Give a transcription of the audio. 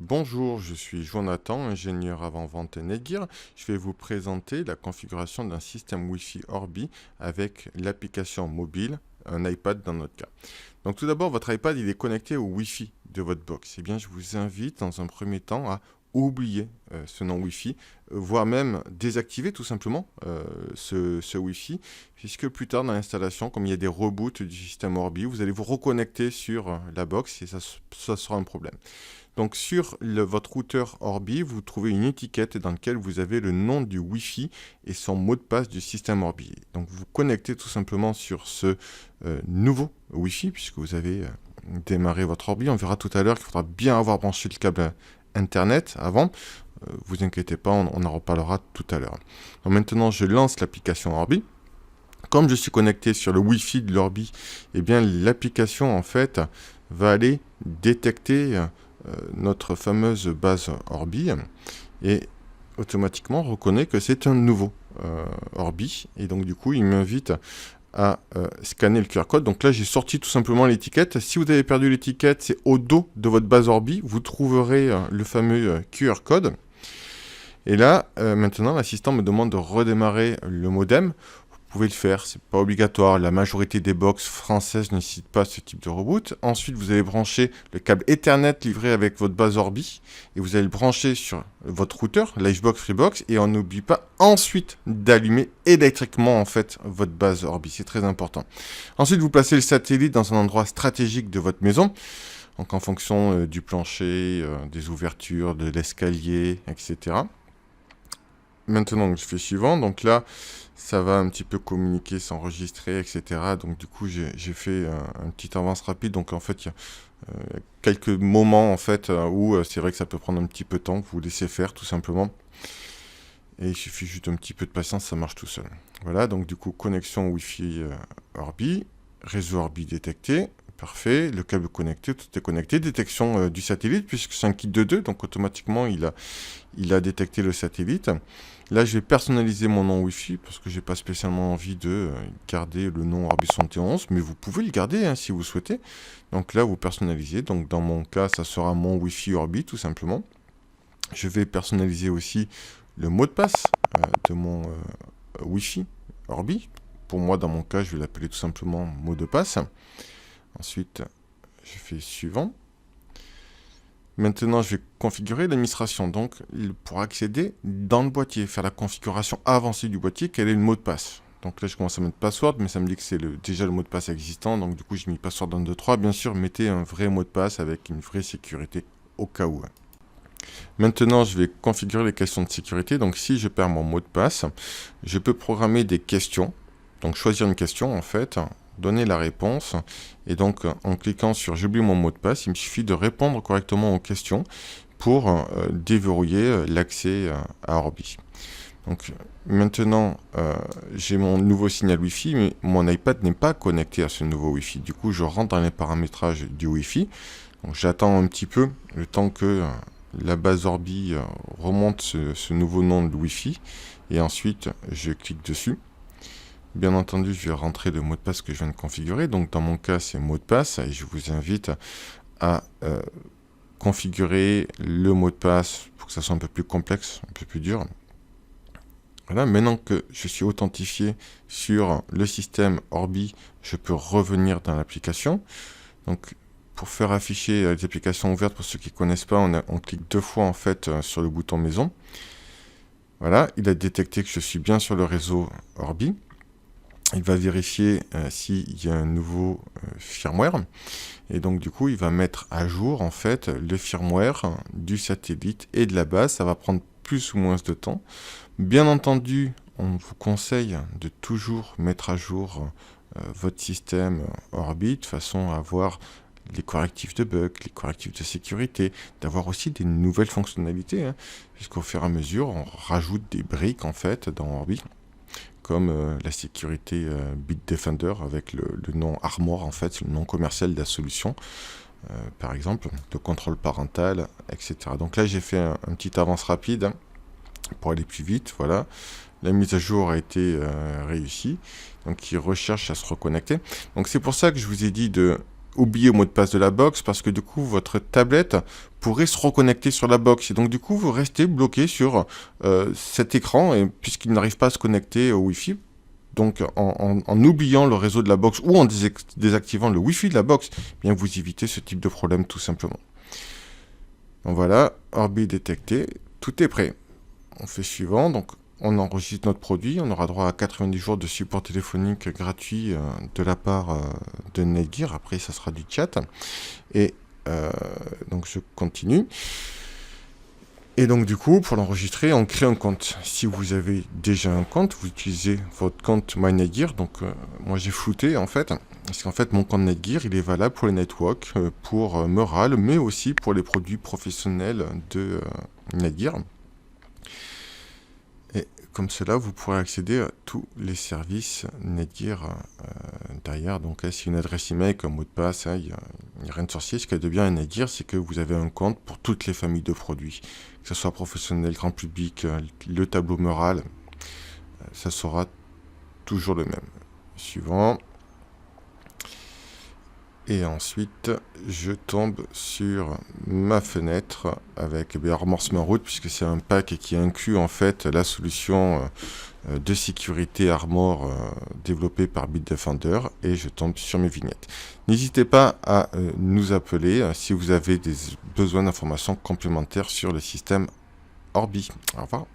Bonjour, je suis Jonathan, ingénieur avant-vente Netgear. Je vais vous présenter la configuration d'un système Wi-Fi Orbi avec l'application mobile, un iPad dans notre cas. Donc tout d'abord, votre iPad il est connecté au Wi-Fi de votre box. Eh bien, je vous invite dans un premier temps à oublier ce nom Wi-Fi, voire même désactiver tout simplement ce Wi-Fi, puisque plus tard dans l'installation, comme il y a des reboots du système Orbi, vous allez vous reconnecter sur la box et ça sera un problème. Donc sur votre routeur Orbi, vous trouvez une étiquette dans laquelle vous avez le nom du Wi-Fi et son mot de passe du système Orbi. Donc vous connectez tout simplement sur ce nouveau Wi-Fi, puisque vous avez démarré votre Orbi. On verra tout à l'heure qu'il faudra bien avoir branché le câble Internet avant. Vous inquiétez pas, on en reparlera tout à l'heure. Maintenant, je lance l'application Orbi. Comme je suis connecté sur le Wi-Fi de l'Orbi, eh bien l'application en fait va aller détecter notre fameuse base Orbi et automatiquement reconnaît que c'est un nouveau Orbi, et donc du coup il m'invite à scanner le QR code. Donc là j'ai sorti tout simplement l'étiquette. Si vous avez perdu l'étiquette, c'est au dos de votre base Orbi, vous trouverez le fameux QR code. Et là maintenant l'assistant me demande de redémarrer le modem. Vous pouvez le faire, c'est pas obligatoire. La majorité des box françaises ne nécessitent pas ce type de reboot. Ensuite, vous allez brancher le câble Ethernet livré avec votre base Orbi et vous allez le brancher sur votre routeur, Livebox Freebox, et on n'oublie pas ensuite d'allumer électriquement en fait votre base Orbi. C'est très important. Ensuite, vous placez le satellite dans un endroit stratégique de votre maison. Donc en fonction du plancher, des ouvertures, de l'escalier, etc. Maintenant, je fais suivant. Donc là, ça va un petit peu communiquer, s'enregistrer, etc. Donc du coup, j'ai fait un petit avance rapide. Donc en fait, il y a quelques moments en fait où c'est vrai que ça peut prendre un petit peu de temps. Vous laissez faire tout simplement. Et il suffit juste un petit peu de patience, ça marche tout seul. Voilà, donc du coup, connexion Wi-Fi Orbi, réseau Orbi détecté. Parfait, le câble connecté, tout est connecté. Détection du satellite, puisque c'est un kit de 2, donc automatiquement il a détecté le satellite. Là, je vais personnaliser mon nom Wi-Fi, parce que j'ai pas spécialement envie de garder le nom Orbi 71, mais vous pouvez le garder hein, si vous souhaitez. Donc là, vous personnalisez. Donc dans mon cas, ça sera mon Wi-Fi Orbi, tout simplement. Je vais personnaliser aussi le mot de passe de mon Wi-Fi Orbi. Pour moi, dans mon cas, je vais l'appeler tout simplement mot de passe. Ensuite, je fais suivant. Maintenant, je vais configurer l'administration. Donc, pour accéder dans le boîtier, faire la configuration avancée du boîtier, quel est le mot de passe. Donc là, je commence à mettre password, mais ça me dit que c'est déjà le mot de passe existant. Donc du coup, j'ai mis password 1, 2, 3. Bien sûr, mettez un vrai mot de passe avec une vraie sécurité au cas où. Maintenant, je vais configurer les questions de sécurité. Donc si je perds mon mot de passe, je peux programmer des questions. Donc choisir une question en fait, donner la réponse, et donc en cliquant sur j'oublie mon mot de passe, il me suffit de répondre correctement aux questions pour déverrouiller l'accès à Orbi. Donc maintenant j'ai mon nouveau signal Wi-Fi, mais mon iPad n'est pas connecté à ce nouveau Wi-Fi. Du coup je rentre dans les paramétrages du Wi-Fi, donc j'attends un petit peu le temps que la base Orbi remonte ce nouveau nom de Wi-Fi, et ensuite je clique dessus. Bien entendu, je vais rentrer le mot de passe que je viens de configurer. Donc, dans mon cas, c'est mot de passe. Et je vous invite à configurer le mot de passe pour que ça soit un peu plus complexe, un peu plus dur. Voilà, maintenant que je suis authentifié sur le système Orbi, je peux revenir dans l'application. Donc, pour faire afficher les applications ouvertes, pour ceux qui ne connaissent pas, on clique 2 fois en fait sur le bouton maison. Voilà, il a détecté que je suis bien sur le réseau Orbi. Il va vérifier s'il y a un nouveau firmware, et donc du coup il va mettre à jour en fait le firmware du satellite et de la base. Ça va prendre plus ou moins de temps. Bien entendu, on vous conseille de toujours mettre à jour votre système Orbi de façon à avoir les correctifs de bugs, les correctifs de sécurité, d'avoir aussi des nouvelles fonctionnalités, hein, puisqu'au fur et à mesure on rajoute des briques en fait dans Orbi, comme la sécurité Bitdefender avec le nom Armor, en fait, le nom commercial de la solution, par exemple, le contrôle parental, etc. Donc là, j'ai fait un petit avance rapide hein, pour aller plus vite, voilà. La mise à jour a été réussie, donc il recherche à se reconnecter. Donc c'est pour ça que je vous ai dit de oublier le mot de passe de la box parce que du coup, votre tablette pourrait se reconnecter sur la box. Et donc, du coup, vous restez bloqué sur cet écran puisqu'il n'arrive pas à se connecter au Wi-Fi. Donc, en oubliant le réseau de la box ou en désactivant le Wi-Fi de la box, eh bien vous évitez ce type de problème tout simplement. Donc voilà, Orbi détecté, tout est prêt. On fait suivant, donc on enregistre notre produit, on aura droit à 90 jours de support téléphonique gratuit de la part de Netgear. Après, ça sera du chat. Et donc, je continue. Et donc, du coup, pour l'enregistrer, on crée un compte. Si vous avez déjà un compte, vous utilisez votre compte MyNetgear. Donc, moi, j'ai flouté, en fait. Parce qu'en fait, mon compte Netgear, il est valable pour les networks, pour Meral, mais aussi pour les produits professionnels de Netgear. Comme cela, vous pourrez accéder à tous les services Netgear derrière. Donc là, c'est une adresse email comme mot de passe. Il n'y a rien de sorcier. Ce qu'il y a de bien à Netgear, c'est que vous avez un compte pour toutes les familles de produits. Que ce soit professionnel, grand public, le tableau Meral, ça sera toujours le même. Suivant. Et ensuite, je tombe sur ma fenêtre avec Armor Smart Route, puisque c'est un pack qui inclut en fait la solution de sécurité Armor développée par Bitdefender, et je tombe sur mes vignettes. N'hésitez pas à nous appeler si vous avez des besoins d'informations complémentaires sur le système Orbi. Au revoir.